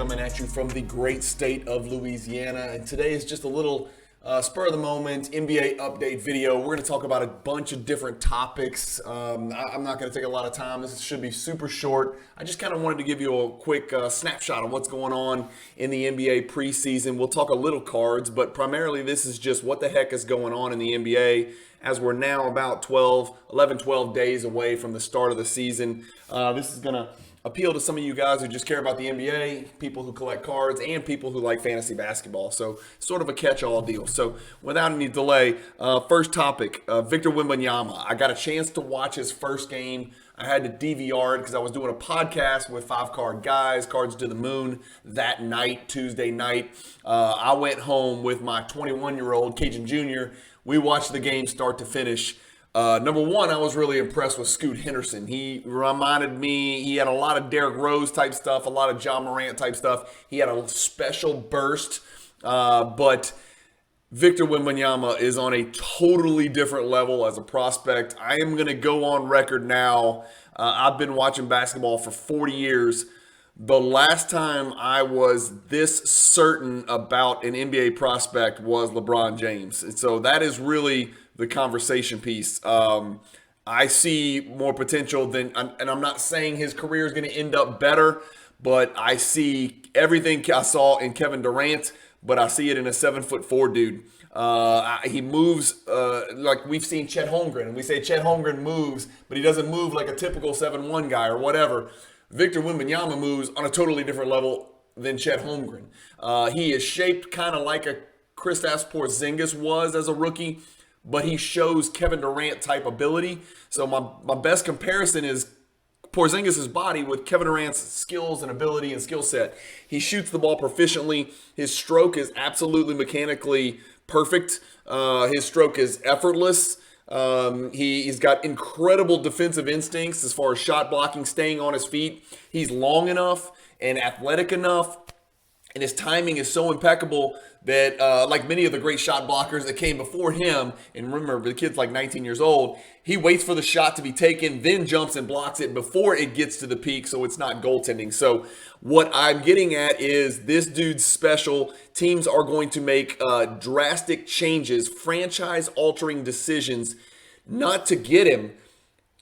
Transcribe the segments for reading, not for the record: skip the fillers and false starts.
coming at you from the great state of Louisiana. And today is just a little spur of the moment NBA update video. We're going to talk about a bunch of different topics. I'm not going to take a lot of time. This should be super short. I just kind of wanted to give you a quick snapshot of what's going on in the NBA preseason. We'll talk a little cards, but primarily this is just what the heck is going on in the NBA as we're now about 12 days away from the start of the season. This is going to appeal to some of you guys who just care about the NBA, people who collect cards, and people who like fantasy basketball. So sort of a catch-all deal. So without any delay, first topic, Victor Wembanyama. I got a chance to watch his first game. I had to DVR it because I was doing a podcast with 5 Card Guys, Cards to the Moon, that night, Tuesday night. I went home with my 21-year-old Cajun Jr. We watched the game start to finish. Number one, I was really impressed with Scoot Henderson. He reminded me, he had a lot of Derrick Rose type stuff, a lot of John Morant type stuff. He had a special burst, but Victor Wembanyama is on a totally different level as a prospect. I am going to go on record now. I've been watching basketball for 40 years. The last time I was this certain about an NBA prospect was LeBron James. And so that is really the conversation piece. I see more potential than, and I'm not saying his career is going to end up better, but I see everything I saw in Kevin Durant, but I see it in a 7'4" dude. He moves like we've seen Chet Holmgren, and we say Chet Holmgren moves, but he doesn't move like a typical 7'1" guy or whatever. Victor Wembanyama moves on a totally different level than Chet Holmgren. He is shaped kind of like a Kristaps Porzingis was as a rookie, but he shows Kevin Durant type ability. So my best comparison is Porzingis' body with Kevin Durant's skills and ability and skill set. He shoots the ball proficiently. His stroke is absolutely mechanically perfect. His stroke is effortless. He's got incredible defensive instincts as far as shot blocking, staying on his feet. He's long enough and athletic enough, and his timing is so impeccable that like many of the great shot blockers that came before him, and remember, the kid's like 19 years old, he waits for the shot to be taken, then jumps and blocks it before it gets to the peak, so it's not goaltending. So what I'm getting at is this dude's special. Teams are going to make drastic changes, franchise-altering decisions, not to get him,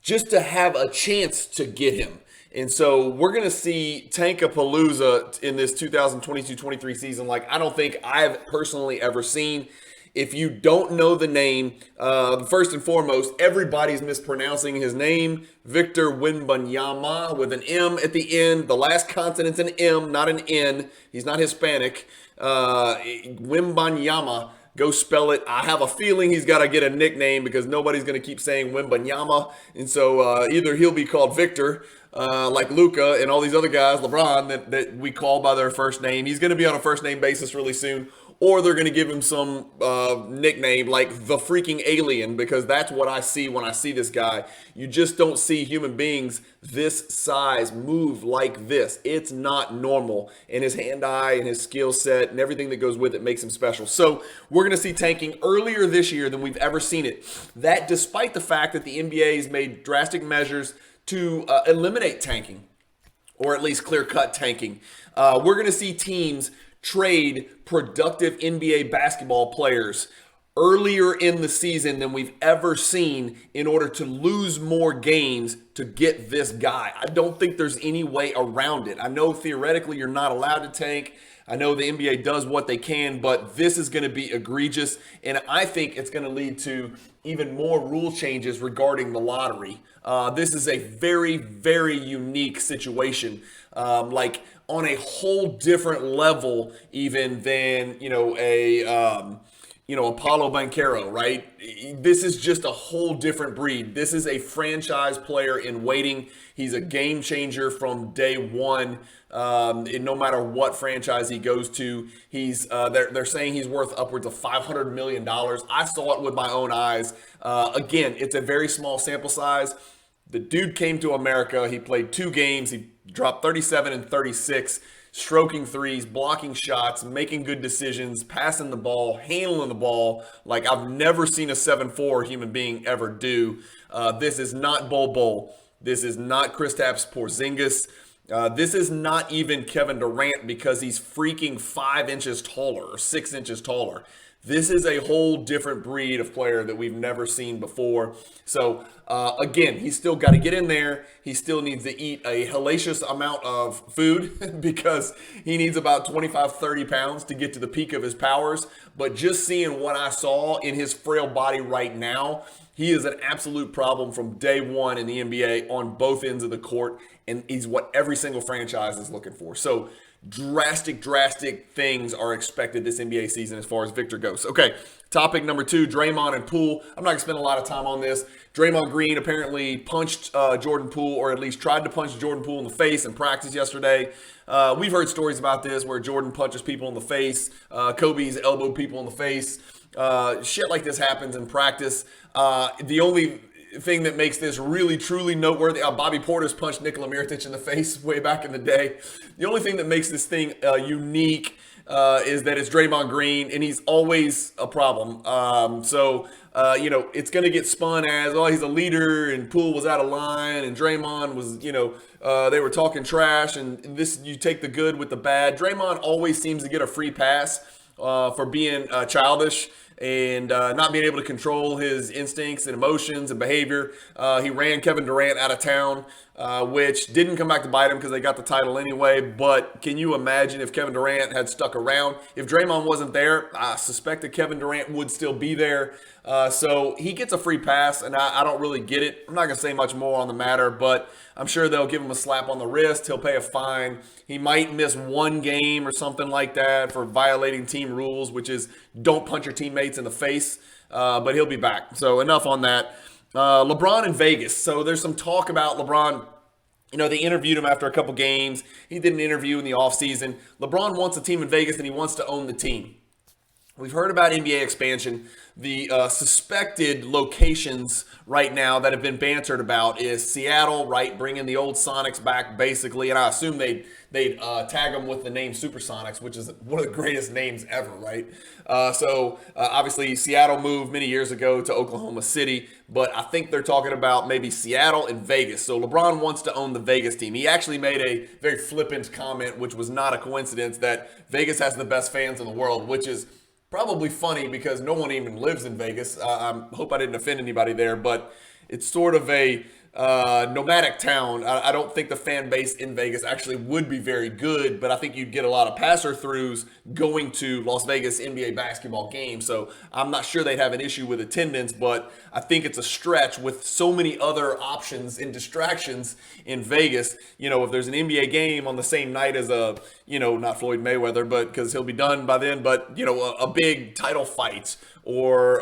just to have a chance to get him. And so we're going to see Tankapalooza in this 2022-23 season like I don't think I've personally ever seen. If you don't know the name, first and foremost, everybody's mispronouncing his name. Victor Wembanyama with an M at the end. The last consonant's an M, not an N. He's not Hispanic. Wembanyama. Go spell it. I have a feeling he's got to get a nickname because nobody's going to keep saying Wembanyama. And so either he'll be called Victor, like Luka and all these other guys, LeBron, that we call by their first name. He's going to be on a first name basis really soon. Or they're going to give him some nickname like the freaking alien, because that's what I see when I see this guy. You just don't see human beings this size move like this. It's not normal. And his hand-eye and his skill set and everything that goes with it makes him special. So we're going to see tanking earlier this year than we've ever seen it. That despite the fact that the NBA has made drastic measures to eliminate tanking, or at least clear-cut tanking. We're going to see teams trade productive NBA basketball players earlier in the season than we've ever seen in order to lose more games to get this guy. I don't think there's any way around it. I know theoretically you're not allowed to tank. I know the NBA does what they can, but this is going to be egregious, and I think it's going to lead to even more rule changes regarding the lottery. This is a very, very unique situation. Like on a whole different level even than, Apollo Banchero, right? This is just a whole different breed. This is a franchise player in waiting. He's a game changer from day one. No matter what franchise he goes to, they're saying he's worth upwards of $500 million. I saw it with my own eyes. Again, it's a very small sample size. The dude came to America. He played 2 games. He dropped 37 and 36, stroking threes, blocking shots, making good decisions, passing the ball, handling the ball like I've never seen a 7'4" human being ever do. This is not Bol Bol. This is not Kristaps Porzingis. This is not even Kevin Durant because he's freaking 5 inches taller or 6 inches taller. This is a whole different breed of player that we've never seen before. So, again, he's still got to get in there. He still needs to eat a hellacious amount of food because he needs about 25, 30 pounds to get to the peak of his powers. But just seeing what I saw in his frail body right now, he is an absolute problem from day one in the NBA on both ends of the court, and he's what every single franchise is looking for. So drastic things are expected this NBA season as far as Victor goes. Okay, topic number 2, Draymond and Poole. I'm not going to spend a lot of time on this. Draymond Green apparently punched Jordan Poole, or at least tried to punch Jordan Poole in the face in practice yesterday. We've heard stories about this where Jordan punches people in the face. Kobe's elbowed people in the face. Shit like this happens in practice. The only thing that makes this really truly noteworthy, Bobby Porter's punched Nikola Mirotic in the face way back in the day. The only thing that makes this thing unique is that it's Draymond Green, and he's always a problem. It's going to get spun as, oh, he's a leader, and Poole was out of line, and Draymond was, they were talking trash, and this, you take the good with the bad. Draymond always seems to get a free pass for being childish and not being able to control his instincts and emotions and behavior. He ran Kevin Durant out of town, which didn't come back to bite him because they got the title anyway. But can you imagine if Kevin Durant had stuck around? If Draymond wasn't there, I suspect that Kevin Durant would still be there. So he gets a free pass, and I don't really get it. I'm not going to say much more on the matter, but I'm sure they'll give him a slap on the wrist. He'll pay a fine. He might miss 1 game or something like that for violating team rules, which is don't punch your teammates in the face, but he'll be back. So enough on that. LeBron in Vegas. So there's some talk about LeBron. They interviewed him after a couple games. He did an interview in the offseason. LeBron wants a team in Vegas, and he wants to own the team. We've heard about NBA expansion. The suspected locations right now that have been bantered about is Seattle, right, bringing the old Sonics back basically, and I assume they'd tag them with the name Supersonics, which is one of the greatest names ever, right? Obviously Seattle moved many years ago to Oklahoma City, but I think they're talking about maybe Seattle and Vegas. So LeBron wants to own the Vegas team. He actually made a very flippant comment, which was not a coincidence, that Vegas has the best fans in the world, which is probably funny because no one even lives in Vegas. I hope I didn't offend anybody there, but it's sort of a nomadic town. I don't think the fan base in Vegas actually would be very good, but I think you'd get a lot of passer-throughs going to Las Vegas NBA basketball games. So I'm not sure they'd have an issue with attendance, but I think it's a stretch with so many other options and distractions in Vegas. If there's an NBA game on the same night as not Floyd Mayweather, but because he'll be done by then, but, a big title fight or,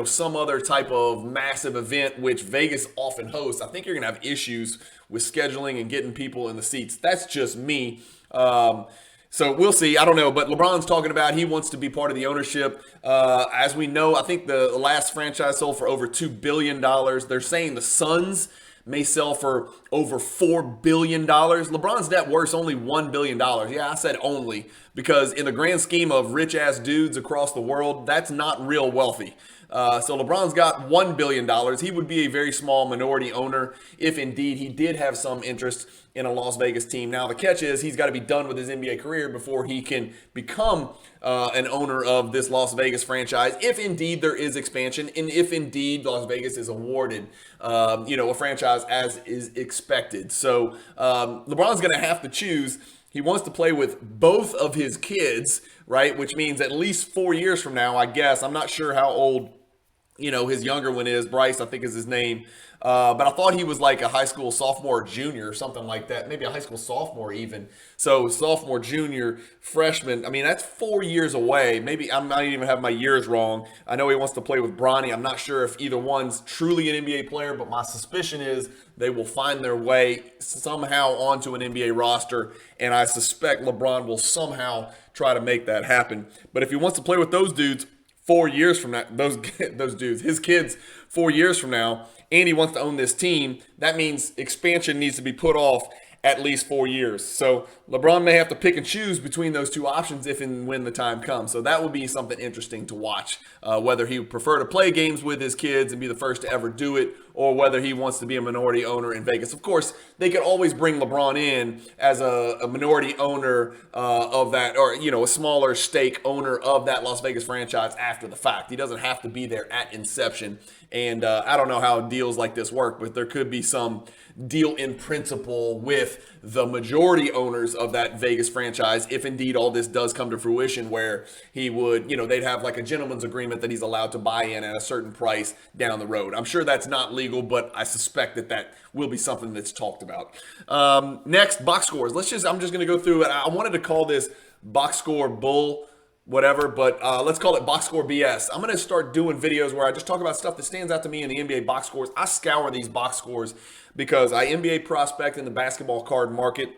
some other type of massive event, which Vegas often hosts, I think you're going to have issues with scheduling and getting people in the seats. That's just me. So we'll see. I don't know. But LeBron's talking about he wants to be part of the ownership. As we know, I think the last franchise sold for over $2 billion. They're saying the Suns may sell for over $4 billion. LeBron's net worth only $1 billion. Yeah, I said only because in the grand scheme of rich-ass dudes across the world, that's not real wealthy. So LeBron's got $1 billion. He would be a very small minority owner if indeed he did have some interest in a Las Vegas team. Now, the catch is he's got to be done with his NBA career before he can become an owner of this Las Vegas franchise, if indeed there is expansion and if indeed Las Vegas is awarded, a franchise as is expected. So LeBron's going to have to choose. He wants to play with both of his kids, right? Which means at least 4 years from now, I guess. I'm not sure how old his younger one is. Bryce, I think is his name. But I thought he was like a high school sophomore, junior, or something like that. Maybe a high school sophomore even. So sophomore, junior, freshman. I mean, that's 4 years away. Maybe I might even have my years wrong. I know he wants to play with Bronny. I'm not sure if either one's truly an NBA player, but my suspicion is they will find their way somehow onto an NBA roster. And I suspect LeBron will somehow try to make that happen. But if he wants to play with those dudes 4 years from now, those dudes, his kids 4 years from now, and he wants to own this team, that means expansion needs to be put off at least 4 years. So LeBron may have to pick and choose between those two options if and when the time comes. So that would be something interesting to watch, whether he would prefer to play games with his kids and be the first to ever do it, or whether he wants to be a minority owner in Vegas. Of course, they could always bring LeBron in as a minority owner of that, or, a smaller stake owner of that Las Vegas franchise after the fact. He doesn't have to be there at inception. And I don't know how deals like this work, but there could be some deal in principle with the majority owners of that Vegas franchise if indeed all this does come to fruition, where he would, they'd have like a gentleman's agreement that he's allowed to buy in at a certain price down the road. I'm sure that's not legal, but I suspect that will be something that's talked about. Next, box scores. I'm just going to go through it. I wanted to call this box score bull, whatever, but let's call it box score BS. I'm going to start doing videos where I just talk about stuff that stands out to me in the NBA box scores. I scour these box scores because I NBA prospect in the basketball card market.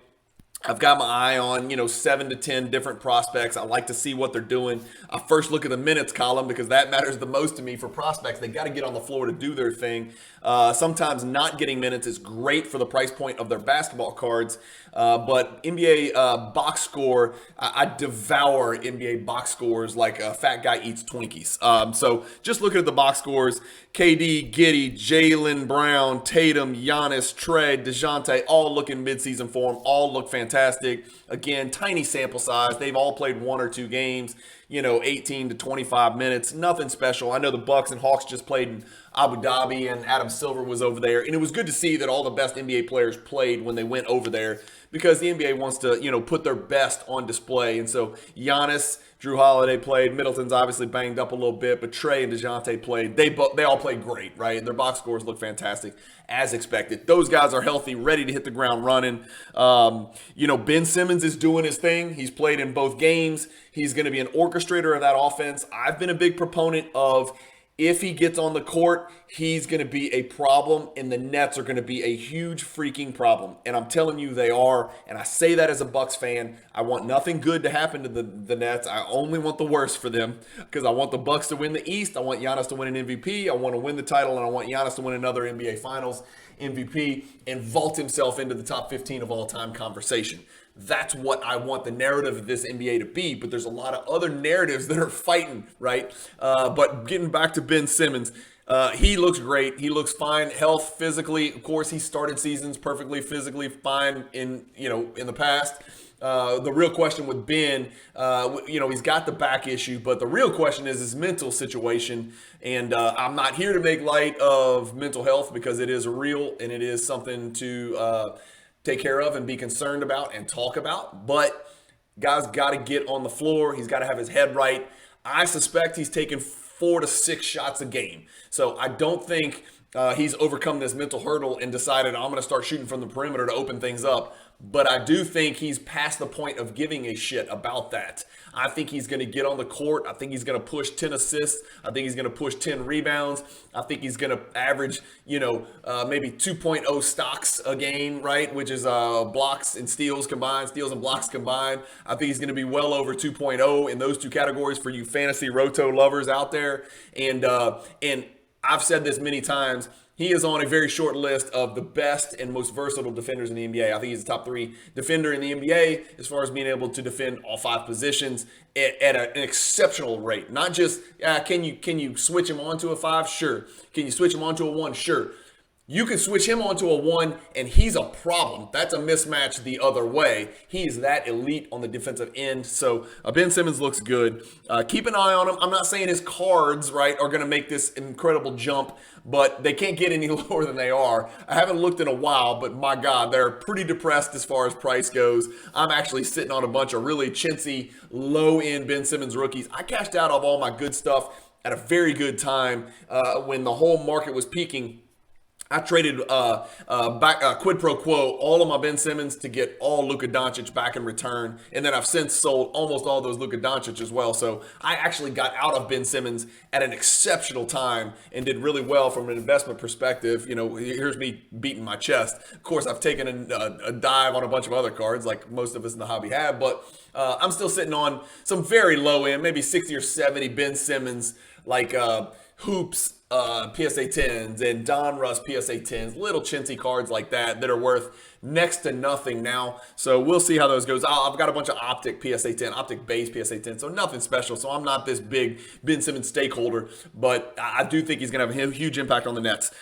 I've got my eye on, 7 to 10 different prospects. I like to see what they're doing. I first look at the minutes column because that matters the most to me for prospects. They got to get on the floor to do their thing. Sometimes not getting minutes is great for the price point of their basketball cards. But NBA box score, I devour NBA box scores like a fat guy eats Twinkies. So just looking at the box scores, KD, Giddey, Jaylen Brown, Tatum, Giannis, Trey, DeJounte, all look in midseason form, all look fantastic. Again, tiny sample size. They've all played 1 or 2 games, 18 to 25 minutes. Nothing special. I know the Bucks and Hawks just played in Abu Dhabi and Adam Silver was over there. And it was good to see that all the best NBA players played when they went over there because the NBA wants to, put their best on display. And so Giannis, Drew Holiday played. Middleton's obviously banged up a little bit, but Trey and DeJounte played. They all played great, right? Their box scores look fantastic, as expected. Those guys are healthy, ready to hit the ground running. Ben Simmons is doing his thing. He's played in both games. He's going to be an orchestrator of that offense. I've been a big proponent of, if he gets on the court, he's going to be a problem, and the Nets are going to be a huge freaking problem. And I'm telling you, they are. And I say that as a Bucks fan. I want nothing good to happen to the Nets. I only want the worst for them because I want the Bucks to win the East. I want Giannis to win an MVP. I want to win the title, and I want Giannis to win another NBA Finals MVP and vault himself into the top 15 of all time conversation. That's what I want the narrative of this NBA to be, but there's a lot of other narratives that are fighting, right? But getting back to Ben Simmons, he looks great. He looks fine, health, physically. Of course, he started seasons perfectly physically fine in the past. The real question with Ben, he's got the back issue, but the real question is his mental situation. And I'm not here to make light of mental health because it is real and it is something to take care of and be concerned about and talk about. But guy's got to get on the floor. He's got to have his head right. I suspect he's taking 4 to 6 shots a game. So I don't think he's overcome this mental hurdle and decided I'm going to start shooting from the perimeter to open things up. But I do think he's past the point of giving a shit about that. I think he's going to get on the court. I think he's going to push 10 assists. I think he's going to push 10 rebounds. I think he's going to average, maybe 2.0 stocks a game, right? Which is blocks and steals combined, steals and blocks combined. I think he's going to be well over 2.0 in those two categories for you fantasy roto lovers out there. And I've said this many times. He is on a very short list of the best and most versatile defenders in the NBA. I think he's the top 3 defender in the NBA as far as being able to defend all 5 positions at an exceptional rate. Not just, can you switch him onto a 5? Sure. Can you switch him onto a 1? Sure. You can switch him onto a 1, and he's a problem. That's a mismatch the other way. He is that elite on the defensive end. So Ben Simmons looks good. Keep an eye on him. I'm not saying his cards, right, are going to make this incredible jump, but they can't get any lower than they are. I haven't looked in a while, but my God, they're pretty depressed as far as price goes. I'm actually sitting on a bunch of really chintzy, low-end Ben Simmons rookies. I cashed out of all my good stuff at a very good time when the whole market was peaking. I traded back quid pro quo all of my Ben Simmons to get all Luka Doncic back in return. And then I've since sold almost all those Luka Doncic as well. So I actually got out of Ben Simmons at an exceptional time and did really well from an investment perspective. Here's me beating my chest. Of course, I've taken a dive on a bunch of other cards like most of us in the hobby have. But I'm still sitting on some very low end, maybe 60 or 70 Ben Simmons, like hoops PSA 10s and Don Russ PSA 10s, little chintzy cards like that are worth next to nothing now. So we'll see how those goes. I've got a bunch of optic PSA 10, optic base PSA 10, so nothing special. So I'm not this big Ben Simmons stakeholder, but I do think he's going to have a huge impact on the Nets.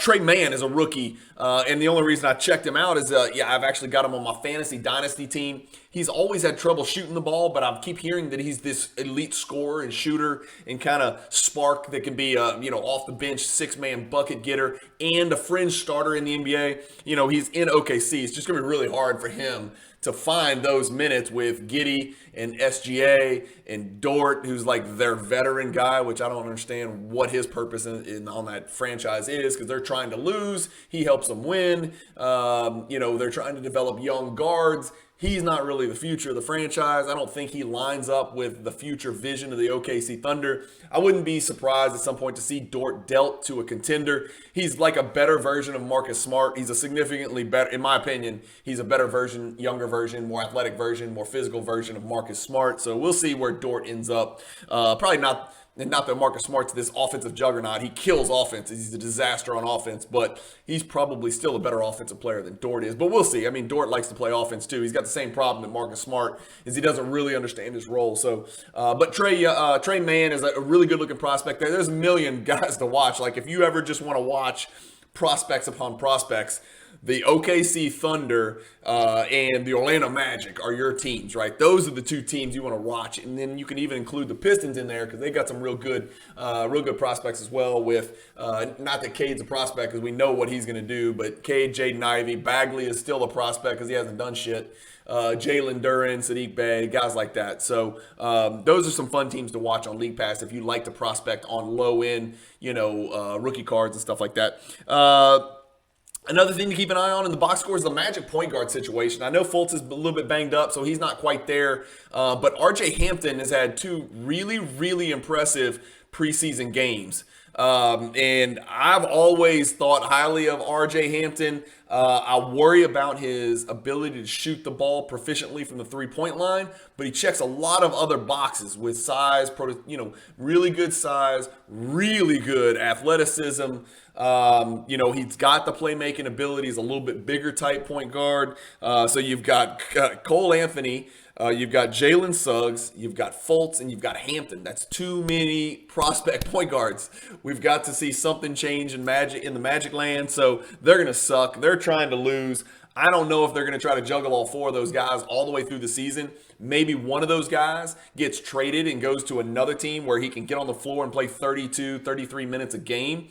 Trey Mann is a rookie, and the only reason I checked him out is, I've actually got him on my fantasy dynasty team. He's always had trouble shooting the ball, but I keep hearing that he's this elite scorer and shooter and kind of spark that can be, off the bench, six-man bucket getter and a fringe starter in the NBA. He's in OKC. It's just going to be really hard for him to find those minutes with Giddey and SGA and Dort, who's like their veteran guy, which I don't understand what his purpose on that franchise is, because they're trying to lose. He helps them win. They're trying to develop young guards. He's not really the future of the franchise. I don't think he lines up with the future vision of the OKC Thunder. I wouldn't be surprised at some point to see Dort dealt to a contender. He's like a better version of Marcus Smart. He's a significantly better, in my opinion, he's a better version, younger version, more athletic version, more physical version of Marcus Smart. So we'll see where Dort ends up. Probably not that Marcus Smart's this offensive juggernaut. He kills offense. He's a disaster on offense, but he's probably still a better offensive player than Dort is. But we'll see. I mean, Dort likes to play offense too. He's got the same problem that Marcus Smart is. He doesn't really understand his role. So, but Trey Mann is a really good looking prospect there. There's a million guys to watch. Like if you ever just want to watch prospects upon prospects, the OKC Thunder and the Orlando Magic are your teams, right? Those are the two teams you want to watch, and then you can even include the Pistons in there because they got some real good prospects as well. With not that Cade's a prospect because we know what he's going to do, but Cade, Jaden Ivey, Bagley is still a prospect because he hasn't done shit. Jalen Duren, Sadiq Bey, guys like that. So those are some fun teams to watch on League Pass if you like to prospect on low end, rookie cards and stuff like that. Another thing to keep an eye on in the box score is the Magic point guard situation. I know Fultz is a little bit banged up, so he's not quite there. But RJ Hampton has had two really, really impressive preseason games. And I've always thought highly of RJ Hampton. I worry about his ability to shoot the ball proficiently from the three-point line, but he checks a lot of other boxes with size, really good size, really good athleticism. He's got the playmaking ability. He's a little bit bigger type point guard. So you've got Cole Anthony, you've got Jalen Suggs, you've got Fultz, and you've got Hampton. That's too many prospect point guards. We've got to see something change in the Magic land. So they're going to suck. They're trying to lose. I don't know if they're going to try to juggle all four of those guys all the way through the season. Maybe one of those guys gets traded and goes to another team where he can get on the floor and play 32, 33 minutes a game.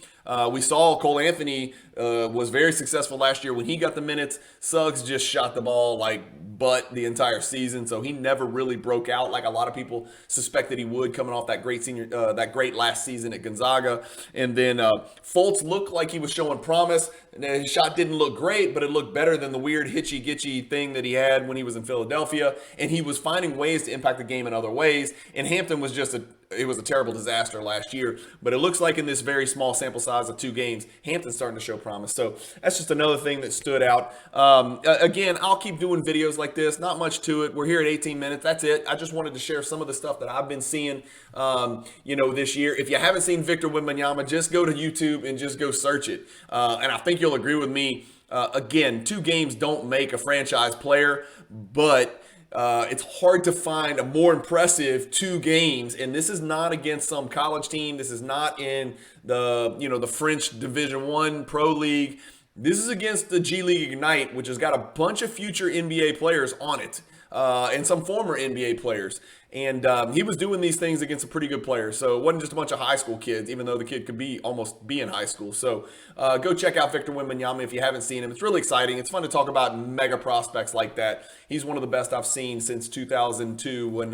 We saw Cole Anthony was very successful last year when he got the minutes. Suggs just shot the ball like butt the entire season, so he never really broke out like a lot of people suspected he would coming off that great last season at Gonzaga. And then Fultz looked like he was showing promise. And his shot didn't look great, but it looked better than the weird hitchy-gitchy thing that he had when he was in Philadelphia. And he was finding ways to impact the game in other ways. And Hampton was it was a terrible disaster last year. But it looks like in this very small sample size of 2 games, Hampton's starting to show promise. So that's just another thing that stood out. Again, I'll keep doing videos like this. Not much to it. We're here at 18 minutes. That's it. I just wanted to share some of the stuff that I've been seeing, this year. If you haven't seen Victor Wembanyama, just go to YouTube and just go search it. And I think you'll agree with me. Again, 2 games don't make a franchise player, but it's hard to find a more impressive 2 games, and this is not against some college team. This is not in the French Division I Pro League. This is against the G League Ignite, which has got a bunch of future NBA players on it, and some former NBA players. And he was doing these things against a pretty good player. So it wasn't just a bunch of high school kids, even though the kid could almost be in high school. So go check out Victor Wembanyama if you haven't seen him. It's really exciting. It's fun to talk about mega prospects like that. He's one of the best I've seen since 2002 when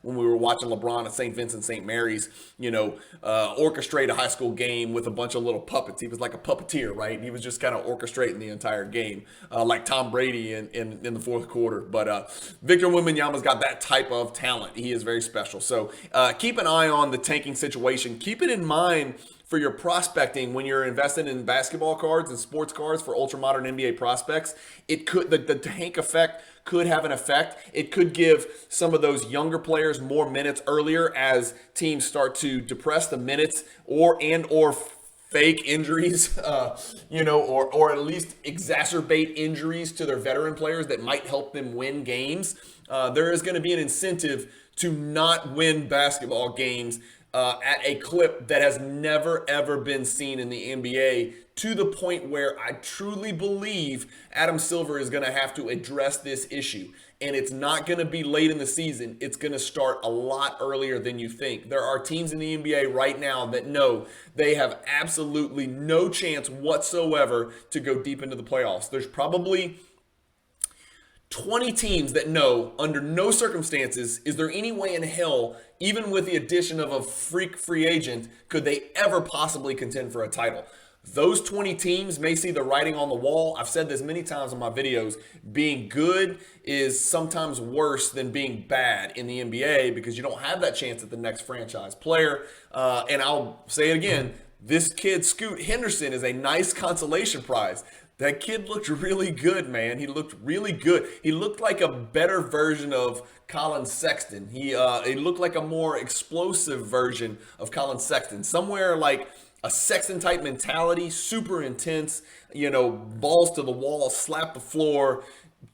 we were watching LeBron at St. Vincent St. Mary's, orchestrate a high school game with a bunch of little puppets. He was like a puppeteer, right? He was just kind of orchestrating the entire game, like Tom Brady in the fourth quarter. But Victor Wembanyama's got that type of talent. He is very special. So keep an eye on the tanking situation. Keep it in mind for your prospecting when you're invested in basketball cards and sports cards for ultra modern NBA prospects. It could, the tank effect could have an effect. It could give some of those younger players more minutes earlier as teams start to depress the minutes or fake injuries, or at least exacerbate injuries to their veteran players that might help them win games. There is going to be an incentive to not win basketball games at a clip that has never, ever been seen in the NBA, to the point where I truly believe Adam Silver is going to have to address this issue. And it's not going to be late in the season. It's going to start a lot earlier than you think. There are teams in the NBA right now that know they have absolutely no chance whatsoever to go deep into the playoffs. There's probably 20 teams that know under no circumstances is there any way in hell, even with the addition of a freak free agent, could they ever possibly contend for a title. Those 20 teams may see the writing on the wall. I've said this many times in my videos. Being good is sometimes worse than being bad in the NBA because you don't have that chance at the next franchise player. And I'll say it again. This kid, Scoot Henderson, is a nice consolation prize. That kid looked really good, man. He looked really good. He looked like a better version of Colin Sexton. He looked like a more explosive version of Colin Sexton. Somewhere like a Sexton-type mentality, super intense, balls to the wall, slap the floor,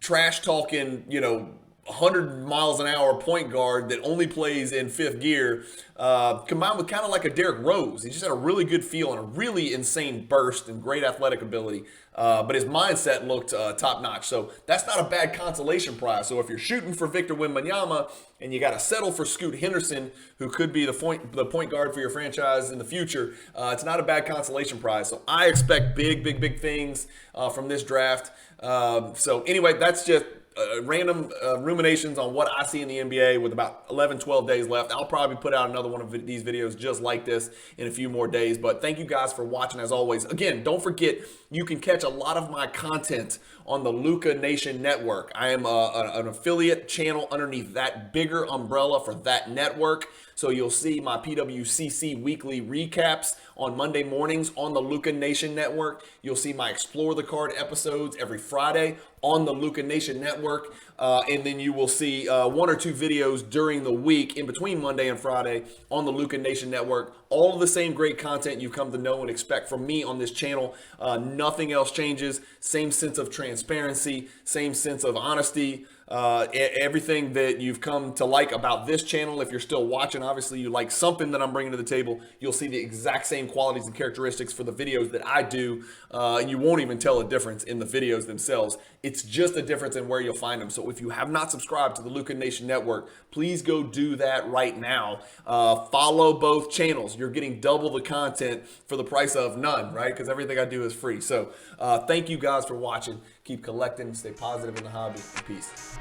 trash-talking, 100 miles an hour point guard that only plays in fifth gear, combined with kind of like a Derrick Rose. He just had a really good feel and a really insane burst and great athletic ability. But his mindset looked top-notch. So that's not a bad consolation prize. So if you're shooting for Victor Wembanyama and you got to settle for Scoot Henderson, who could be the point guard for your franchise in the future, it's not a bad consolation prize. So I expect big things from this draft. So anyway, that's just random ruminations on what I see in the NBA with about 11, 12 days left. I'll probably put out another one of these videos just like this in a few more days. But thank you guys for watching as always. Again, don't forget, you can catch a lot of my content on the Luka Nation Network. I am an affiliate channel underneath that bigger umbrella for that network. So you'll see my PWCC weekly recaps on Monday mornings on the Luka Nation Network. You'll see my Explore the Card episodes every Friday on the Luka Nation Network. And then you will see one or two videos during the week in between Monday and Friday on the Luka Nation Network. All of the same great content you've come to know and expect from me on this channel. Nothing else changes. Same sense of transparency, same sense of honesty. Everything that you've come to like about this channel. If you're still watching, obviously you like something that I'm bringing to the table. You'll see the exact same qualities and characteristics for the videos that I do. And you won't even tell a difference in the videos themselves. It's just a difference in where you'll find them. So if you have not subscribed to the Luka Nation Network, please go do that right now. Follow both channels. You're getting double the content for the price of none, right? Because everything I do is free. So thank you guys for watching. Keep collecting, stay positive in the hobby, and peace.